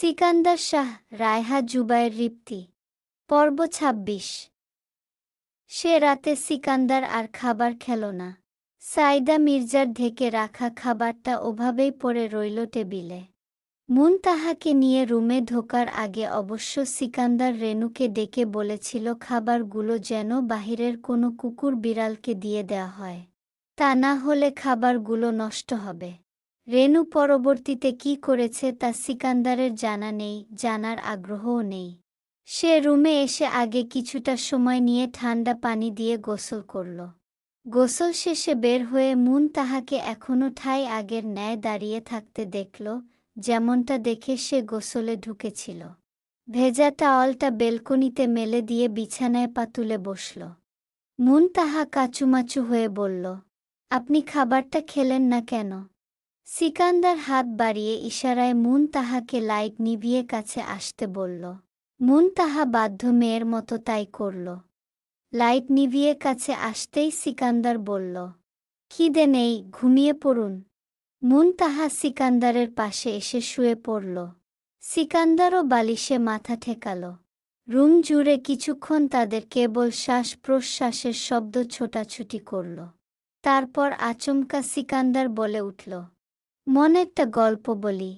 সিকান্দার শাহ রায়হা জুবায়ের রিপ্তি পর্ব ২৬। সে রাতে সিকান্দার আর খাবার খেল না। সাইদা মির্জার ঢেকে রাখা খাবারটা ওভাবেই পড়ে রইল টেবিলে। মুনতাহাকে নিয়ে রুমে ঢোকার আগে অবশ্য সিকান্দার রেনুকে ডেকে বলেছিল খাবারগুলো যেন বাহিরের কোনো কুকুর বিড়ালকে দিয়ে দেয়া হয়, তা না হলে খাবারগুলো নষ্ট হবে। রেনু পরবর্তীতে কি করেছে তা সিকান্দারের জানা নেই, জানার আগ্রহও নেই। সে রুমে এসে আগে কিছুটা সময় নিয়ে ঠান্ডা পানি দিয়ে গোসল করল। গোসল শেষে বের হয়ে মুনতাহাকে এখনো ঠাই আগের ন্যায় দাঁড়িয়ে থাকতে দেখল, যেমনটা দেখে সে গোসলে ঢুকেছিল। ভেজা টাওয়ালটা বেলকনিতে মেলে দিয়ে বিছানায় পা তুলে বসল। মুনতাহা কাচুমাচু হয়ে বলল, আপনি খাবারটা খেলেন না কেন? সিকান্দার হাত বাড়িয়ে ইশারায় মুনতাহাকে লাইট নিভিয়ে কাছে আসতে বলল। মুনতাহা বাধ্য মেয়ের মতো তাই করল। লাইট নিভিয়ে কাছে আসতেই সিকান্দার বলল, খিদে নেই, ঘুমিয়ে পড়ুন। মুনতাহা সিকান্দারের পাশে এসে শুয়ে পড়ল। সিকান্দারও বালিশে মাথা ঠেকাল। রুম জুড়ে কিছুক্ষণ তাদের কেবল শ্বাস প্রশ্বাসের শব্দ ছোটাছুটি করল। তারপর আচমকা সিকান্দার বলে উঠল, মনে একটা গল্প বলি।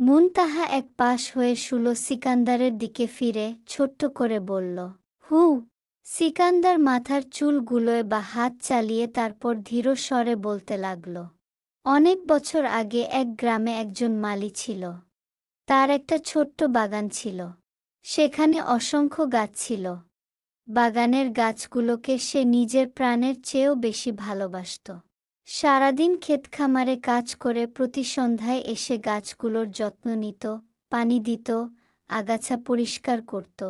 মুনতাহা এক পাশ হয়ে শুল সিকান্দারের দিকে ফিরে ছোট্ট করে বলল, হু। সিকান্দার মাথার চুলগুলোয় বা হাত চালিয়ে তারপর ধীর স্বরে বলতে লাগল, অনেক বছর আগে এক গ্রামে একজন মালী ছিল। তার একটা ছোট্ট বাগান ছিল। সেখানে অসংখ্য গাছ ছিল। বাগানের গাছগুলোকে সে নিজের প্রাণের চেয়েও বেশি ভালোবাসত। সারাদিন ক্ষেতখামারে কাজ করে প্রতি সন্ধ্যায় এসে গাছগুলোর যত্ন নিত, পানি দিত, আগাছা পরিষ্কার করত।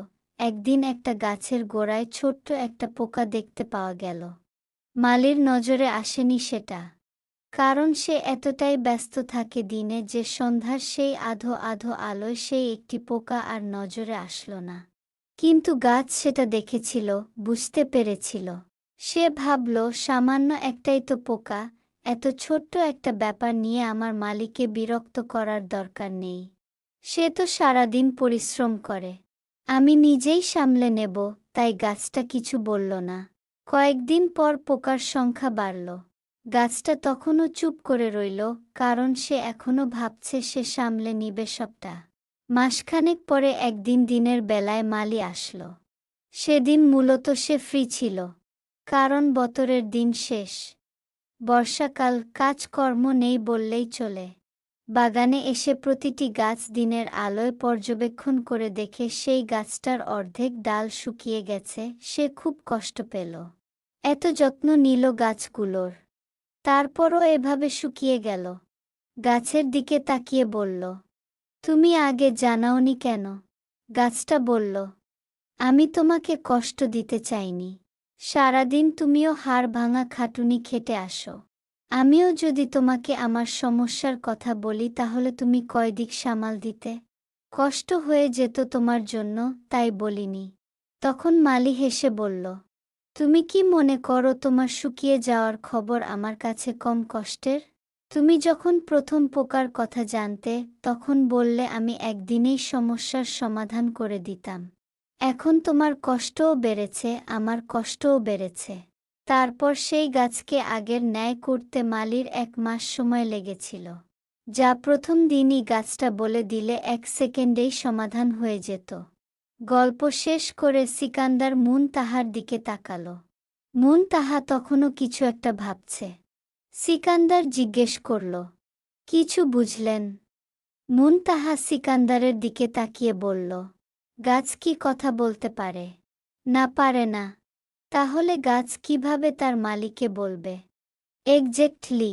একদিন একটা গাছের গোড়ায় ছোট্ট একটা পোকা দেখতে পাওয়া গেল। মালির নজরে আসেনি সেটা, কারণ সে এতটাই ব্যস্ত থাকে দিনে যে সন্ধ্যার সেই আধো আধো আলোয় সেই একটি পোকা আর নজরে আসলো না। কিন্তু গাছ সেটা দেখেছিল, বুঝতে পেরেছিল। সে ভাবল, সামান্য একটাই তো পোকা, এত ছোট্ট একটা ব্যাপার নিয়ে আমার মালিককে বিরক্ত করার দরকার নেই। সে তো সারাদিন পরিশ্রম করে, আমি নিজেই সামলে নেব। তাই গাছটা কিছু বলল না। কয়েকদিন পর পোকার সংখ্যা বাড়ল। গাছটা তখনও চুপ করে রইল, কারণ সে এখনো ভাবছে সে সামলে নিবে সবটা। মাসখানেক পরে একদিন দিনের বেলায় মালী আসলো। সেদিন মূলত সে ফ্রি ছিল, কারণ বছরের দিন শেষ। বর্ষাকাল, কাজকর্ম নেই বললেই চলে। বাগানে এসে প্রতিটি গাছ দিনের আলোয় পর্যবেক্ষণ করে দেখে সেই গাছটার অর্ধেক ডাল শুকিয়ে গেছে। সে খুব কষ্ট পেল। এত যত্ন নিল গাছগুলোর, তারপরও এভাবে শুকিয়ে গেল। গাছের দিকে তাকিয়ে বলল, তুমি আগে জানাওনি কেন? গাছটা বলল, আমি তোমাকে কষ্ট দিতে চাইনি। সারাদিন তুমিও হাড় ভাঙা খাটুনি খেটে আসো। আমিও যদি তোমাকে আমার সমস্যার কথা বলি তাহলে তুমি কয়দিক সামাল দিতে? কষ্ট হয়ে যেত তোমার জন্য, তাই বলিনি। তখন মালী হেসে বলল, তুমি কি মনে করো তোমার শুকিয়ে যাওয়ার খবর আমার কাছে কম কষ্টের? তুমি যখন প্রথম পোকার কথা জানতে তখন বললে আমি একদিনেই সমস্যার সমাধান করে দিতাম। এখন তোমার কষ্টও বেড়েছে, আমার কষ্টও বেড়েছে। তারপর সেই গাছকে আগের ন্যায় করতে মালীর 1 মাস সময় লেগেছিল, যা প্রথম দিনই গাছটা বলে দিলে 1 সেকেন্ডেই সমাধান হয়ে যেত। গল্প শেষ করে সিকান্দার মুনতাহার দিকে তাকাল। মুনতাহা তখনও কিছু একটা ভাবছে। সিকান্দার জিজ্ঞেস করল, কিছু বুঝলেন? মুনতাহা সিকান্দারের দিকে তাকিয়ে বলল, গাছ কি কথা বলতে পারে? না, পারে না। তাহলে গাছ কিভাবে তার মালিককে বলবে? এক্স্যাক্টলি,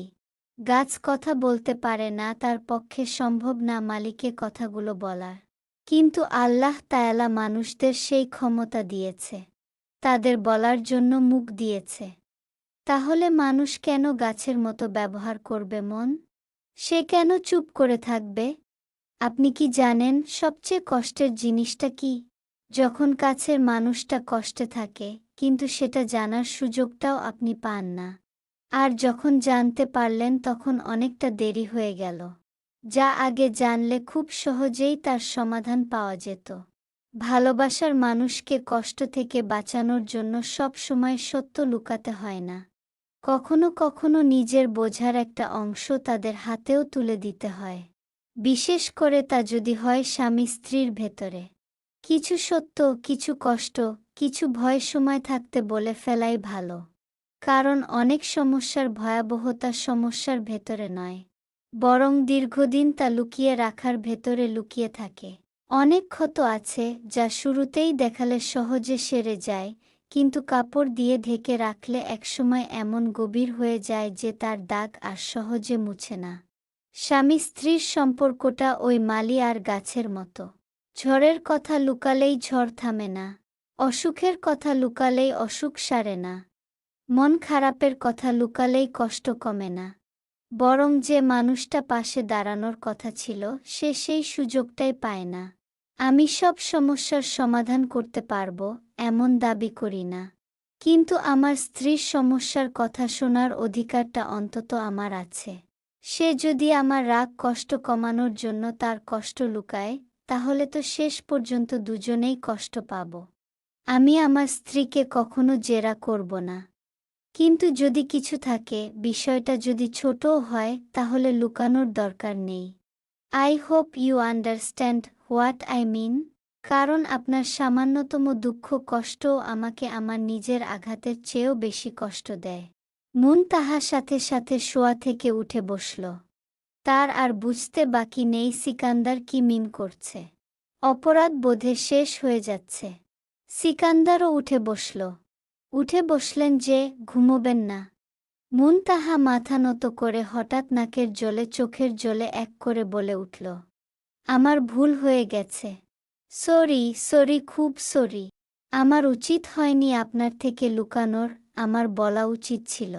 গাছ কথা বলতে পারে না, তার পক্ষে সম্ভব না মালিককে কথাগুলো বলার। কিন্তু আল্লাহ তাআলা মানুষদের সেই ক্ষমতা দিয়েছে, তাদের বলার জন্য মুখ দিয়েছে। তাহলে মানুষ কেন গাছের মতো ব্যবহার করবে মন? সে কেন চুপ করে থাকবে? আপনি কি জানেন সবচেয়ে কষ্টের জিনিসটা কি? যখন কাছের মানুষটা কষ্টে থাকে, কিন্তু সেটা জানার সুযোগটাও আপনি পান না। আর যখন জানতে পারলেন তখন অনেকটা দেরি হয়ে গেল। যা আগে জানলে খুব সহজেই তার সমাধান পাওয়া যেত। ভালোবাসার মানুষকে কষ্ট থেকে বাঁচানোর জন্য সব সময় সত্য লুকাতে হয় না। কখনো কখনো নিজের বোঝার একটা অংশ তাদের হাতেও তুলে দিতে হয়। বিশেষ করে তা যদি হয় স্বামী স্ত্রীর ভেতরে। কিছু সত্য, কিছু কষ্ট, কিছু ভয় সময় থাকতে বলে ফেলাই ভালো। কারণ অনেক সমস্যার ভয়াবহতা সমস্যার ভেতরে নয়, বরং দীর্ঘদিন তা লুকিয়ে রাখার ভেতরে লুকিয়ে থাকে। অনেক ক্ষত আছে যা শুরুতেই দেখালে সহজে সেরে যায়, কিন্তু কাপড় দিয়ে ঢেকে রাখলে একসময় এমন গভীর হয়ে যায় যে তার দাগ আর সহজে মুছে না। স্বামী স্ত্রীর সম্পর্কটা ওই মালি আর গাছের মতো। ঝড়ের কথা লুকালেই ঝড় থামে না, অসুখের কথা লুকালেই অসুখ সারে না, মন খারাপের কথা লুকালেই কষ্ট কমে না। বরং যে মানুষটা পাশে দাঁড়ানোর কথা ছিল সে সেই সুযোগটাই পায় না। আমি সব সমস্যার সমাধান করতে পারবো এমন দাবি করি না, কিন্তু আমার স্ত্রীর সমস্যার কথা শোনার অধিকারটা অন্তত আমার আছে। সে যদি আমার রাগ কষ্ট কমানোর জন্য তার কষ্ট লুকায়, তাহলে তো শেষ পর্যন্ত দুজনেই কষ্ট পাব। আমি আমার স্ত্রীকে কখনো জেরা করব না, কিন্তু যদি কিছু থাকে, বিষয়টা যদি ছোটও হয়, তাহলে লুকানোর দরকার নেই। I hope you understand what I mean. কারণ আপনার সামান্যতম দুঃখ কষ্টও আমাকে আমার নিজের আঘাতের চেয়েও বেশি কষ্ট দেয়। মুন তাহার সাথে সাথে শোয়া থেকে উঠে বসল। তার আর বুঝতে বাকি নেই সিকান্দার কি মিন করছে। অপরাধ বোধে শেষ হয়ে যাচ্ছে। সিকান্দারও উঠে বসল। উঠে বসলেন যে ঘুমোবেন না। মুন তাহা মাথা নত করে হঠাৎ নাকের জলে চোখের জলে এক করে বলে উঠল, আমার ভুল হয়ে গেছে। সরি, খুব সরি। আমার উচিত হয়নি আপনার থেকে লুকানোর, আমার বলা উচিত ছিল।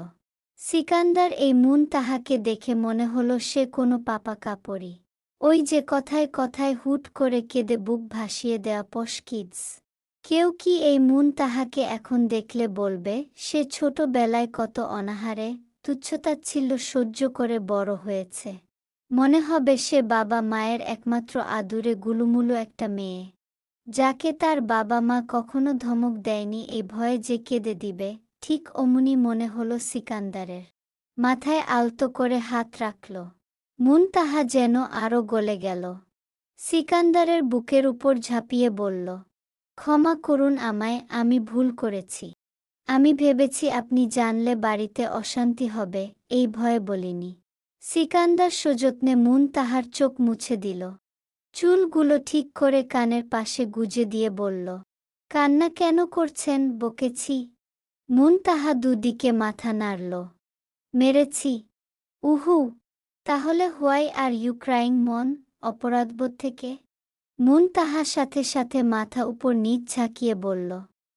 সিকান্দার এই মুন তাহাকে দেখে মনে হলো সে কোনো পাপা কাপড়ি। ওই যে কথায় কথায় হুট করে কেঁদে বুক ভাসিয়ে দেয়া পশ কিডস। কেউ কি এই মুন তাহাকে এখন দেখলে বলবে সে ছোটবেলায় কত অনাহারে তুচ্ছতাচ্ছিল্য সহ্য করে বড় হয়েছে। মনে হবে সে বাবা মায়ের একমাত্র আদুরে গুলুমুলু একটা মেয়ে, যাকে তার বাবা মা কখনো ধমক দেয়নি এই ভয়ে যে কেঁদে দিবে। ঠিক অমনি মনে হলো সিকান্দারের। মাথায় আলতো করে হাত রাখল। মুন তাহা যেন আরো গলে গেল। সিকান্দারের বুকের উপর ঝাঁপিয়ে বলল, ক্ষমা করুন আমায়, আমি ভুল করেছি। আমি ভেবেছি আপনি জানলে বাড়িতে অশান্তি হবে, এই ভয়ে বলিনি। সিকান্দার সযত্নে মুন তাহার চোখ মুছে দিল। চুলগুলো ঠিক করে কানের পাশে গুজে দিয়ে বলল, কান্না কেন করছেন, বকেছি? মুন তাহা দুদিকে মাথা নাড়ল। মেরেছি। উহু। তাহলে হোয়াই আর ইউ ক্রাইং মন? অপরাধবোধ থেকে? মুন তাহার সাথে সাথে মাথা উপর নিচ ঝাঁকিয়ে বলল,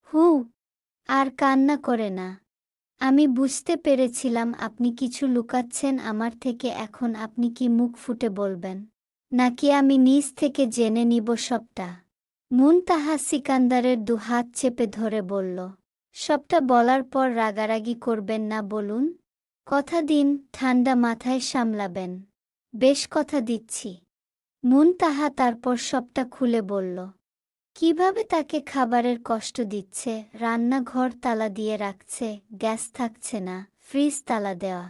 হু। আর কান্না করে না। আমি বুঝতে পেরেছিলাম আপনি কিছু লুকাচ্ছেন আমার থেকে। এখন আপনি কি মুখ ফুটে বলবেন, নাকি আমি নিজ থেকে জেনে নিব সবটা? মুন তাহা সিকান্দারের দু হাত চেপে ধরে বলল, সবটা বলার পর রাগারাগি করবেন না বলুন। কথা দিন ঠান্ডা মাথায় সামলাবেন। বেশ, কথা দিচ্ছি। মুন তাহা তারপর সবটা খুলে বলল। কিভাবে তাকে খাবারের কষ্ট দিচ্ছে, রান্নাঘর তালা দিয়ে রাখছে, গ্যাস থাকছে না, ফ্রিজ তালা দেওয়া।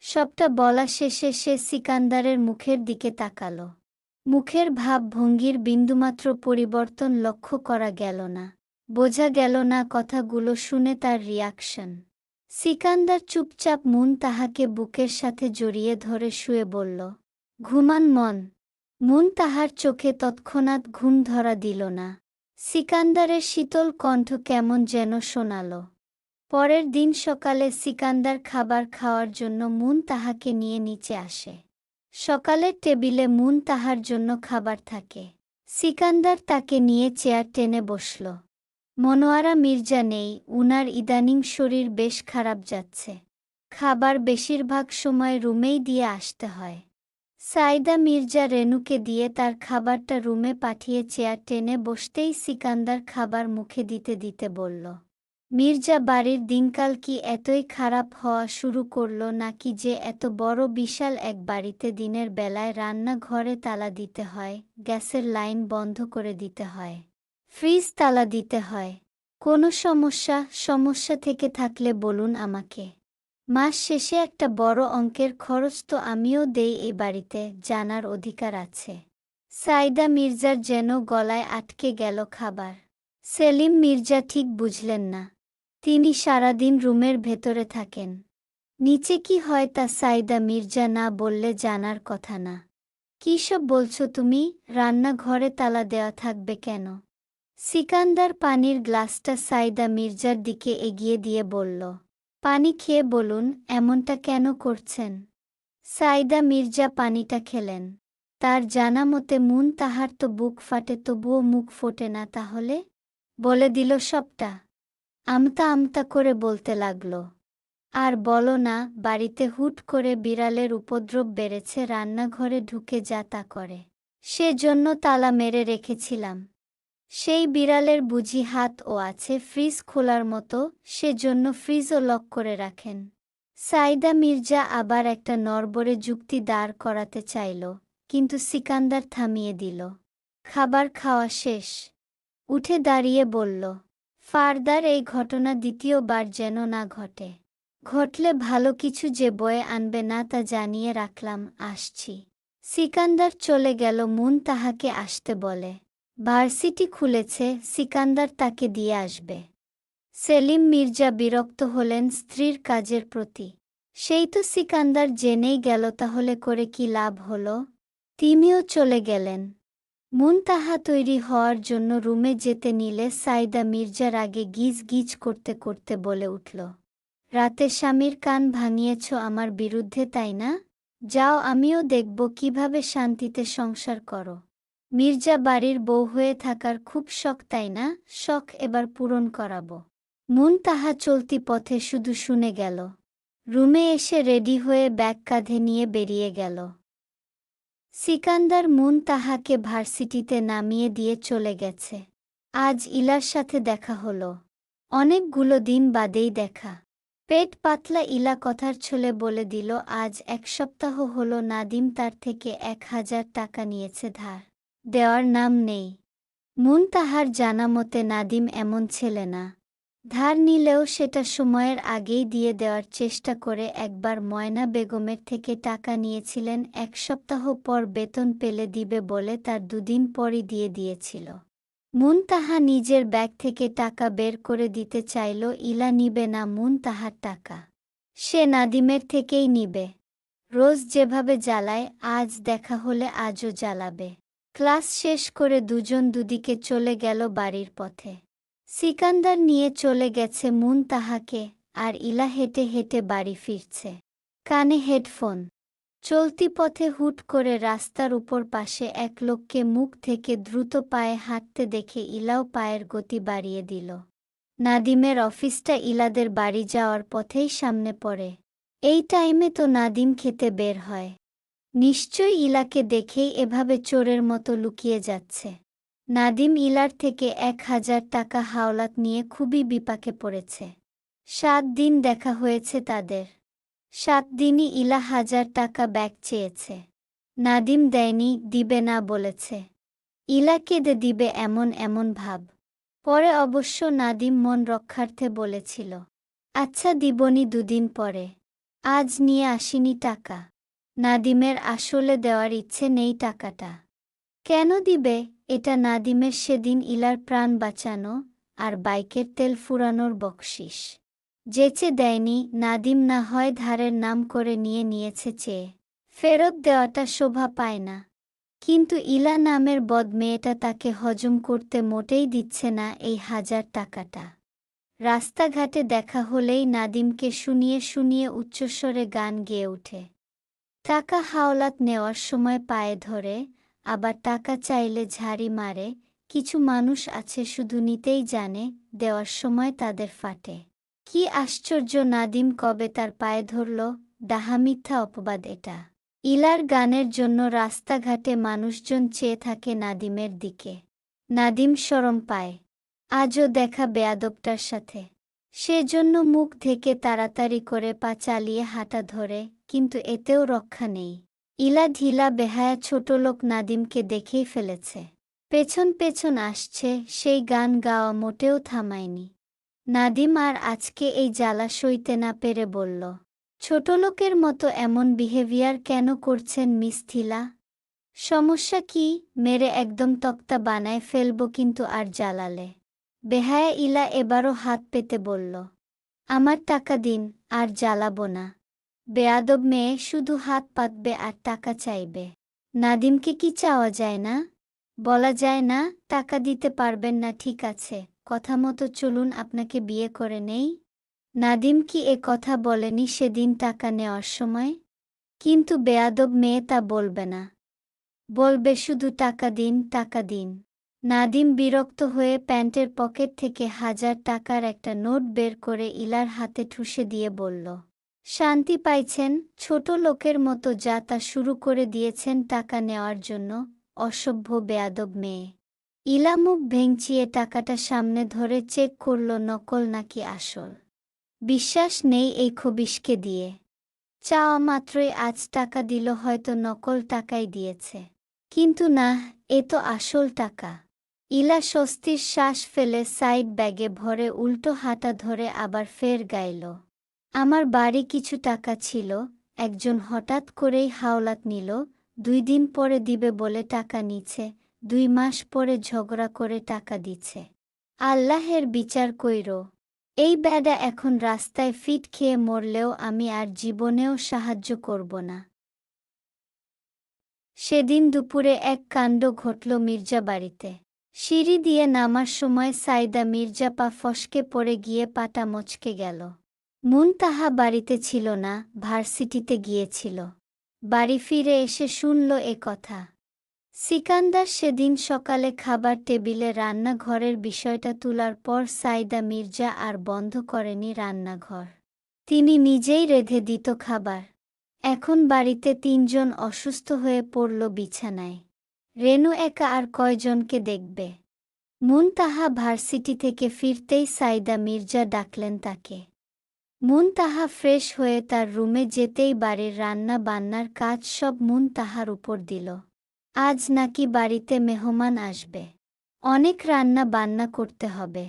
সবটা বলা শেষে সে সিকান্দারের মুখের দিকে তাকালো। মুখের ভাব ভঙ্গির বিন্দুমাত্র পরিবর্তন লক্ষ্য করা গেল না। বোঝা গেল না কথাগুলো শুনে তার রিয়াকশন। সিকান্দার চুপচাপ মুন তাহাকে বুকের সাথে জড়িয়ে ধরে শুয়ে বলল, ঘুমান মন। মুন তাহার চোখে তৎক্ষণাৎ ঘুম ধরা দিল না। সিকান্দারের শীতল কণ্ঠ কেমন যেন শোনাল। পরের দিন সকালে সিকান্দার খাবার খাওয়ার জন্য মুন তাহাকে নিয়ে নিচে আসে। সকালের টেবিলে মুন তাহার জন্য খাবার থাকে। সিকান্দার তাকে নিয়ে চেয়ার টেনে বসল। মনোয়ারা মির্জা নেই, উনার ইদানিং শরীর বেশ খারাপ যাচ্ছে। খাবার বেশিরভাগ সময় রুমেই দিয়ে আসতে হয়। সাইদা মির্জা রেনুকে দিয়ে তার খাবারটা রুমে পাঠিয়ে চেয়ার টেনে বসতেই সিকান্দার খাবার মুখে দিতে দিতে বলল, মির্জা বাড়ির দিনকাল কি এতই খারাপ হওয়া শুরু করল নাকি যে এত বড় বিশাল এক বাড়িতে দিনের বেলায় রান্নাঘরে তালা দিতে হয়, গ্যাসের লাইন বন্ধ করে দিতে হয়, ফ্রিজ তালা দিতে হয়? কোনো সমস্যা থেকে থাকলে বলুন আমাকে। মাস শেষে একটা বড় অঙ্কের খরচ তো আমিও দেই এই বাড়িতে, জানার অধিকার আছে। সাইদা মির্জার যেন গলায় আটকে গেল খাবার। সেলিম মির্জা ঠিক বুঝলেন না। তিনি সারাদিন রুমের ভেতরে থাকেন। নিচে কি হয় তা সাইদা মির্জা না বললে জানার কথা না। কী সব বলছো তুমি? রান্নাঘরে তালা দেওয়া থাকবে কেন? সিকান্দার পানির গ্লাসটা সাইদা মির্জার দিকে এগিয়ে দিয়ে বলল, পানি খেয়ে বলুন এমনটা কেন করছেন? সাইদা মির্জা পানিটা খেলেন। তার জানা মতে তাহার তো বুক ফাটে তবুও মুখ ফোটে না, তাহলে? বলে দিল সবটা। আমতা আমতা করে বলতে লাগল, আর বলো না, বাড়িতে হুট করে বিড়ালের উপদ্রব বেড়েছে, রান্নাঘরে ঢুকে যা তা করে। সেজন্য তালা মেরে রেখেছিলাম। সেই বিড়ালের বুঝি হাতও আছে ফ্রিজ খোলার মতো, সেজন্য ফ্রিজও লক করে রাখেন। সাইদা মির্জা আবার একটা নড়বড়ে যুক্তি দাঁড় করাতে চাইল, কিন্তু সিকান্দার থামিয়ে দিল। খাবার খাওয়া শেষ। উঠে দাঁড়িয়ে বলল, ফারদার এই ঘটনা দ্বিতীয়বার যেন না ঘটে। ঘটলে ভালো কিছু যে বয়ে আনবে না তা জানিয়ে রাখলাম, আসছি। সিকান্দার চলে গেল। তাহাকে আসতে বলে। ভার্সিটি খুলেছে, সিকান্দার তাকে দিয়ে আসবে। সেলিম মির্জা বিরক্ত হলেন স্ত্রীর কাজের প্রতি। সেই তো সিকান্দার জেনেই গেল, তাহলে করে কি লাভ হলো? তিনিও চলে গেলেন। তাহা তৈরি হওয়ার জন্য রুমে যেতে নিলে সাইদা মির্জার আগে গিজ গিজ করতে করতে বলে উঠল, রাতে স্বামীর কান ভাঙিয়েছ আমার বিরুদ্ধে, তাই না? যাও, আমিও দেখব কিভাবে শান্তিতে সংসার করো। মির্জা বাড়ির বউ হয়ে থাকার খুব শখ, তাই না? শখ এবার পূরণ করাবো। তাহা চলতি পথে শুধু শুনে গেল। রুমে এসে রেডি হয়ে ব্যাগ কাঁধে নিয়ে বেরিয়ে গেল। সিকান্দার তাহাকে ভার্সিটিতে নামিয়ে দিয়ে চলে গেছে। আজ ইলার সাথে দেখা হলো। অনেকগুলো দিন বাদেই দেখা। পেট পাতলা ইলা কথার ছলে বলে দিল, আজ 1 সপ্তাহ হলো নাদিম তার থেকে 1000 টাকা নিয়েছে, ধার দেওয়ার নাম নেই। তাহার জানা মতে নাদিম এমন ছেলে না। ধার নিলেও সেটা সময়ের আগেই দিয়ে দেওয়ার চেষ্টা করে। একবার ময়না বেগমের থেকে টাকা নিয়েছিলেন, 1 সপ্তাহ পর বেতন পেলে দিবে বলে তার 2 দিন পরই দিয়ে দিয়েছিল। তাহা নিজের ব্যাগ থেকে টাকা বের করে দিতে চাইল, ইলা নিবে না তাহার টাকা। সে নাদিমের থেকেই নিবে। রোজ যেভাবে জ্বালায়, আজ দেখা হলে আজও জ্বালাবে। ক্লাস শেষ করে দুজন দুদিকে চলে গেল বাড়ির পথে। সিকান্দার নিয়ে চলে গেছে তাহাকে, আর ইলা হেঁটে হেঁটে বাড়ি ফিরছে। কানে হেডফোন। চলতি পথে হুট করে রাস্তার উপর পাশে এক লোককে মুখ থেকে দ্রুত পায়ে হাঁটতে দেখে ইলাও পায়ের গতি বাড়িয়ে দিল। নাদিমের অফিসটা ইলাদের বাড়ি যাওয়ার পথেই সামনে পড়ে। এই টাইমে তো নাদিম খেতে বের হয়। নিশ্চয়ই ইলাকে দেখেই এভাবে চোরের মতো লুকিয়ে যাচ্ছে। নাদিম ইলার থেকে 1000 টাকা হাওলাত নিয়ে খুবই বিপাকে পড়েছে। 7 দিন দেখা হয়েছে তাদের। 7 দিনই ইলা 1000 টাকা ব্যাক চেয়েছে। নাদিম দেয়নি, দিবে না বলেছে। ইলা কেঁদে দিবে এমন এমন ভাব। পরে অবশ্য নাদিম মন রক্ষার্থে বলেছিল, আচ্ছা দিবনি 2 দিন পরে। আজ নিয়ে আসিনি টাকা। নাদিমের আসলে দেওয়ার ইচ্ছে নেই টাকাটা। কেন দিবে? এটা নাদিমের সেদিন ইলার প্রাণ বাঁচানো আর বাইকের তেল ফুরানোর বকশিশ। যেচে দেয়নি, নাদিম না হয় ধারের নাম করে নিয়েছে চেয়ে। ফেরত দেওয়াটা শোভা পায় না। কিন্তু ইলা নামের বদমেয়েটা তাকে হজম করতে মোটেই দিচ্ছে না এই 1000 টাকাটা। রাস্তাঘাটে দেখা হলেই নাদিমকে শুনিয়ে শুনিয়ে উচ্চস্বরে গান গেয়ে ওঠে। টাকা হাওলাত নেওয়ার সময় পায়ে ধরে, আবার টাকা চাইলে ঝাড়ি মারে। কিছু মানুষ আছে শুধু নিতেই জানে, দেওয়ার সময় তাদের ফাটে। কি আশ্চর্য, নাদিম কবে তার পায়ে ধরল? ডাহা মিথ্যা অপবাদ এটা। ইলার গানের জন্য রাস্তাঘাটে মানুষজন চেয়ে থাকে নাদিমের দিকে। নাদিম শরম পায়। আজও দেখা বেয়াদবটার সাথে। সেজন্য মুখ ঢেকে তাড়াতাড়ি করে পা চালিয়ে হাঁটা ধরে, কিন্তু এতেও রক্ষা নেই। ইলা ঢিলা বেহায়া ছোটলোক নাদিমকে দেখেই ফেলেছে। পেছন পেছন আসছে, সেই গান গাওয়া মোটেও থামায়নি। নাদিম আর আজকে এই জ্বালা সইতে না পেরে বলল, ছোটলোকের মতো এমন বিহেভিয়ার কেন করছেন মিস থিলা? সমস্যা কি? মেরে একদম তক্তা বানায় ফেলব কিন্তু আর জ্বালালে। বেহায়া ইলা এবারও হাত পেতে বলল, আমার টাকা দিন, আর জ্বালাবো না। বেয়াদব মেয়ে শুধু হাত পাতবে আর টাকা চাইবে। নাদিমকে কি চাওয়া যায় না? বলা যায় না, টাকা দিতে পারবেন না ঠিক আছে, কথা মতো চলুন আপনাকে বিয়ে করে নেই। নাদিম কি এ কথা বলেনি সেদিন টাকা নেওয়ার সময়? কিন্তু বেয়াদব মেয়ে তা বলবে না। বলবে শুধু টাকা দিন, টাকা দিন। নাদিম বিরক্ত হয়ে প্যান্টের পকেট থেকে 1000 টাকার একটা নোট বের করে ইলার হাতে ঠুসে দিয়ে বলল, শান্তি পাইছেন? ছোট লোকের মতো যা তা শুরু করে দিয়েছেন টাকা নেওয়ার জন্য, অসভ্য বেয়াদব মেয়ে। ইলা মুখ ভেঙচিয়ে টাকাটা সামনে ধরে চেক করল নকল নাকি আসল। বিশ্বাস নেই এই খবিশকে দিয়ে। চাওয়া মাত্রই আজ টাকা দিল, হয়তো নকল টাকাই দিয়েছে। কিন্তু না, এ তো আসল টাকা। ইলা স্বস্তির শ্বাস ফেলে সাইড ব্যাগে ভরে উল্টো হাঁটা ধরে আবার ফের গাইল, আমার বাড়ি কিছু টাকা ছিল, একজন হঠাৎ করেই হাওলাত নিল, 2 দিন পরে দিবে বলে টাকা নিছে, 2 মাস পরে ঝগড়া করে টাকা দিছে। আল্লাহের বিচার কইরো। এই ব্যাডা এখন রাস্তায় ফিট খেয়ে মরলেও আমি আর জীবনেও সাহায্য করব না। সেদিন দুপুরে এক কাণ্ড ঘটল মির্জা বাড়িতে। সিঁড়ি দিয়ে নামার সময় সাইদা মির্জা পা ফসকে পড়ে গিয়ে পাটা মচকে গেল। মুনতাহা বাড়িতে ছিল না, ভার্সিটিতে গিয়েছিল। বাড়ি ফিরে এসে শুনল এ কথা। সিকান্দার সেদিন সকালে খাবার টেবিলে রান্নাঘরের বিষয়টা তোলার পর সাইদা মির্জা আর বন্ধ করেনি রান্নাঘর। তিনি নিজেই রেঁধে দিত খাবার। এখন বাড়িতে 3 জন অসুস্থ হয়ে পড়ল বিছানায়। রেনু একা আর কয়জনকে দেখবে? মুনতাহা ভার্সিটি থেকে ফিরতেই সাইদা মির্জা ডাকলেন তাকে। মুনতাহা ফ্রেশ হয়ে তার রুমে যেতেই বাড়ির রান্না বান্নার কাজ সব মুনতাহার উপর দিল। আজ নাকি বাড়িতে মেহমান আসবে, অনেক রান্না বান্না করতে হবে।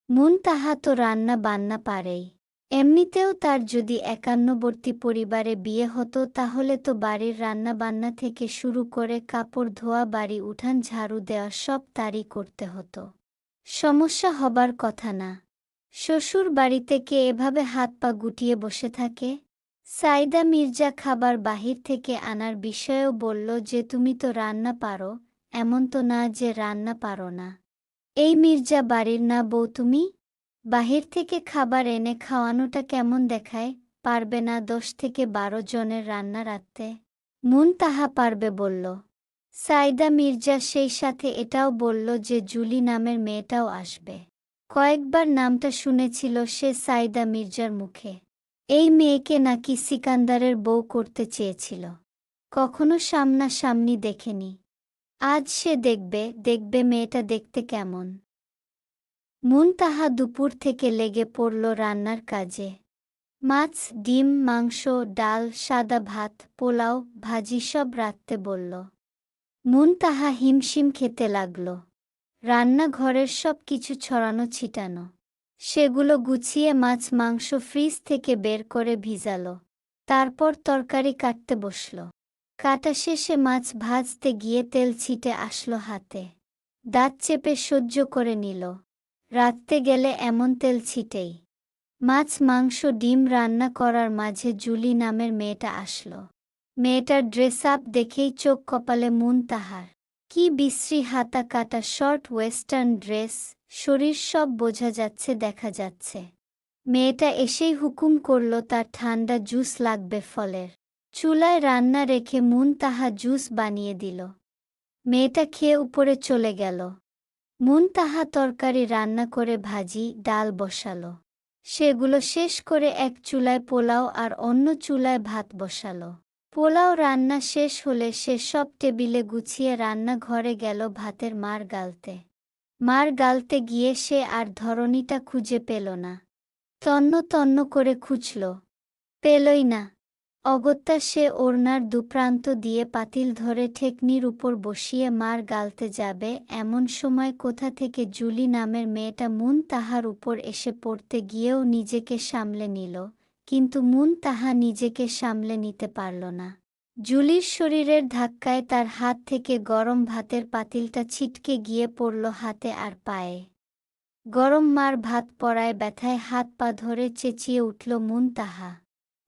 মুনতাহা তো রান্না বান্না পারেই। এমনিতেও তার যদি একান্নবর্তী পরিবারে বিয়ে হতো তাহলে তো বাড়ির রান্নাবান্না থেকে শুরু করে কাপড় ধোয়া, বাড়ি উঠান ঝাড়ু দেওয়া সব তারই করতে হতো। সমস্যা হবার কথা না। শ্বশুর বাড়িতে কে এভাবে হাত পা গুটিয়ে বসে থাকে? সাইদা মির্জা খাবার বাহির থেকে আনার বিষয়েও বলল যে তুমি তো রান্না পারো, এমন তো না যে রান্না পারো না। এই মির্জা বাড়ির না বউ তুমি? বাহির থেকে খাবার এনে খাওয়ানোটা কেমন দেখায়? পারবে না 10 থেকে 12 জনের রান্না রাখতে? মুনতাহা পারবে বলল। সাইদা মির্জা সেই সাথে এটাও বলল যে জুলি নামের মেয়েটাও আসবে। কয়েকবার নামটা শুনেছিল সে সাইদা মির্জার মুখে। এই মেয়েকে নাকি সিকান্দারের বউ করতে চেয়েছিল। কখনো সামনাসামনি দেখেনি। আজ সে দেখবে মেয়েটা দেখতে কেমন। মুনতাহা দুপুর থেকে লেগে পড়ল রান্নার কাজে। মাছ, ডিম, মাংস, ডাল, সাদা ভাত, পোলাও, ভাজি সব রাঁধতে বলল। মুনতাহা হিমশিম খেতে লাগল। রান্নাঘরের সব কিছু ছড়ানো ছিটানো। সেগুলো গুছিয়ে মাছ মাংস ফ্রিজ থেকে বের করে ভিজালো। তারপর তরকারি কাটতে বসল। কাটা শেষে মাছ ভাজতে গিয়ে তেল ছিটে আসলো হাতে। দাঁত চেপে সহ্য করে নিল। রাঁধতে গেলে এমন তেল ছিটেই। মাছ মাংস ডিম রান্না করার মাঝে জুলি নামের মেয়েটা আসলো। মেয়েটার ড্রেস আপ দেখেই চোখ কপালে মুনতাহার। কি বিশ্রী হাতা কাটা শর্ট ওয়েস্টার্ন ড্রেস, শরীর সব বোঝা যাচ্ছে, দেখা যাচ্ছে। মেয়েটা এসেই হুকুম করল তার ঠান্ডা জুস লাগবে ফলের। চুলায় রান্না রেখে মুনতাহা জুস বানিয়ে দিল। মেয়েটা খেয়ে উপরে চলে গেল। মুনতাহা তরকারি রান্না করে ভাজি ডাল বসালো। সেগুলো শেষ করে এক চুলায় পোলাও আর অন্য চুলায় ভাত বসালো। পোলাও রান্না শেষ হলে সে সব টেবিলে গুছিয়ে রান্নাঘরে গেল ভাতের মার গালতে। মার গালতে গিয়ে সে আর ধরনীটা খুঁজে পেল না। তন্ন তন্ন করে খুঁজল, পেলই না। অগত্যা সে ওড়নার দুপ্রান্ত দিয়ে পাতিল ধরে ঠেকনির উপর বসিয়ে মার গালতে যাবে, এমন সময় কোথা থেকে জুলি নামের মেয়েটা তাহার উপর এসে পড়তে গিয়েও নিজেকে সামলে নিল, কিন্তু তাহা নিজেকে সামলে নিতে পারল না। জুলির শরীরের ধাক্কায় তার হাত থেকে গরম ভাতের পাতিলটা ছিটকে গিয়ে পড়ল হাতে আর পায়ে। গরম মার ভাত পড়ায় ব্যথায় হাত পা ধরে চেঁচিয়ে উঠল তাহা।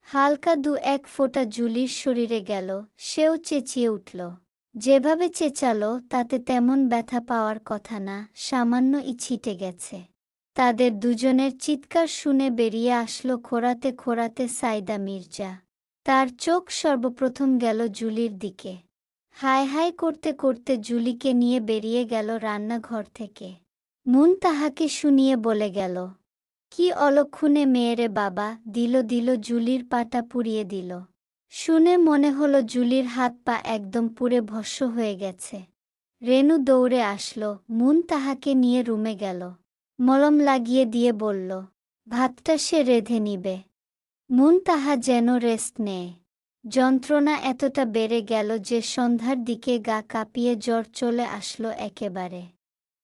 হালকা এক ফোঁটা জুলির শরীরে গেল, সেও চেঁচিয়ে উঠল। যেভাবে চেঁচালো তাতে তেমন ব্যথা পাওয়ার কথা না, সামান্য ছিটে গেছে। তাদের দুজনের চিৎকার শুনে বেরিয়ে আসলো খোঁড়াতে খোঁড়াতে সাইদা মির্জা। তার চোখ সর্বপ্রথম গেল জুলির দিকে। হায় হায় করতে করতে জুলিকে নিয়ে বেরিয়ে গেল রান্নাঘর থেকে। তাহাকে শুনিয়ে বলে গেল, কি অলক্ষণে মেয়েরে বাবা, দিল জুলির পাটা পুড়িয়ে দিল। শুনে মনে হলো জুলির হাত পা একদম পুড়ে ভস্ম হয়ে গেছে। রেনু দৌড়ে আসলো, তাহাকে নিয়ে রুমে গেল। মলম লাগিয়ে দিয়ে বলল, ভাতটা সে রেঁধে নিবে। তাহা যেন রেস্ট নেয়। যন্ত্রণা এতটা বেড়ে গেল যে সন্ধ্যার দিকে গা কাঁপিয়ে জ্বর চলে আসলো একেবারে।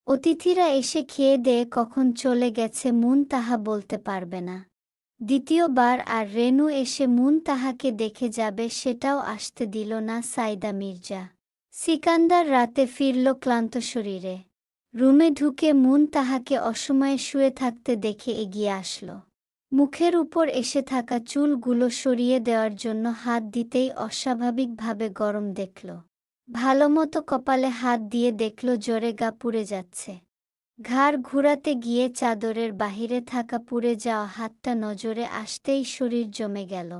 অতিথিরা এসে খেয়ে দেয়ে কখন চলে গেছে তাহা বলতে পারবে না। দ্বিতীয়বার আর রেনু এসে তাহাকে দেখে যাবে সেটাও আসতে দিল না সাইদা মির্জা। সিকান্দার রাতে ফিরল ক্লান্ত শরীরে। রুমে ঢুকে তাহাকে অসময়ে শুয়ে থাকতে দেখে এগিয়ে আসলো। মুখের উপর এসে থাকা চুলগুলো সরিয়ে দেওয়ার জন্য হাত দিতেই অস্বাভাবিকভাবে গরম দেখল। ভালোমতো কপালে হাত দিয়ে দেখল জ্বরে গা পুড়ে যাচ্ছে। ঘাড় ঘুরাতে গিয়ে চাদরের বাহিরে থাকা পুড়ে যাওয়া হাতটা নজরে আসতেই শরীর জমে গেল।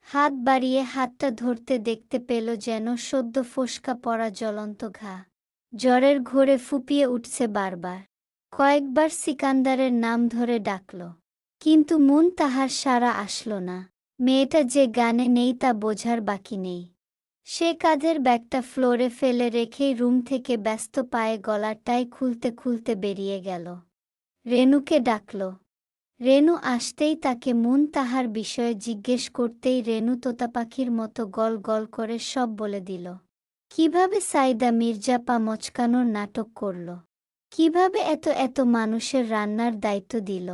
হাত বাড়িয়ে হাতটা ধরতে দেখতে পেল যেন সদ্য ফোসকা পড়া জ্বলন্ত ঘা। জ্বরের ঘোরে ফুপিয়ে উঠছে বারবার। কয়েকবার সিকান্দারের নাম ধরে ডাকল, কিন্তু তাহার সাড়া আসলো না। মেয়েটা যে গানে নেই তা বোঝার বাকি নেই। সে কাঁধের ব্যাগটা ফ্লোরে ফেলে রেখেই রুম থেকে ব্যস্ত পায়ে গলার টাই খুলতে খুলতে বেরিয়ে গেল। রেনুকে ডাকল। রেনু আসতেই তাকে তাহার বিষয়ে জিজ্ঞেস করতেই রেনু তোতা পাখির মতো গল গল করে সব বলে দিল। কিভাবে সাইদা মির্জা পা মচকানোর নাটক করল, কিভাবে এত এত মানুষের রান্নার দায়িত্ব দিল,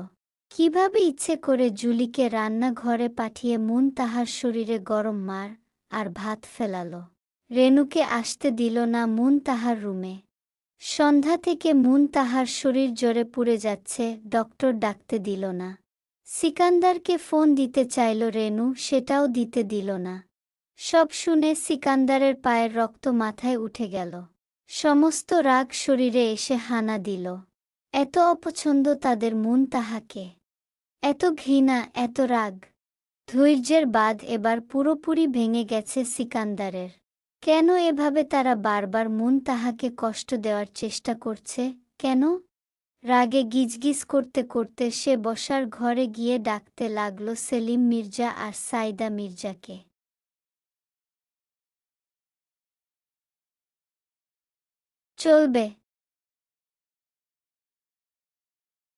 কিভাবে ইচ্ছে করে জুলিকে রান্নাঘরে পাঠিয়ে তাহার শরীরে গরম মার আর ভাত ফেলালো। রেনুকে আসতে দিল না তাহার রুমে। সন্ধ্যা থেকে তাহার শরীর জ্বরে পুড়ে যাচ্ছে, ডক্টর ডাকতে দিল না। সিকান্দারকে ফোন দিতে চাইল রেনু, সেটাও দিতে দিল না। সব শুনে সিকান্দারের পায়ের রক্ত মাথায় উঠে গেল। সমস্ত রাগ শরীরে এসে হানা দিল। এত অপছন্দ তাদের তাহাকে, এত ঘৃণা, এত রাগ। ধৈর্যের বাঁধ এবার পুরোপুরি ভেঙে গেছে সিকান্দারের। কেন এভাবে তারা বারবার তাহাকে কষ্ট দেওয়ার চেষ্টা করছে, কেন? রাগে গিজগিজ করতে করতে সে বসার ঘরে গিয়ে ডাকতে লাগল সেলিম মির্জা আর সাইদা মির্জাকে। চলবে।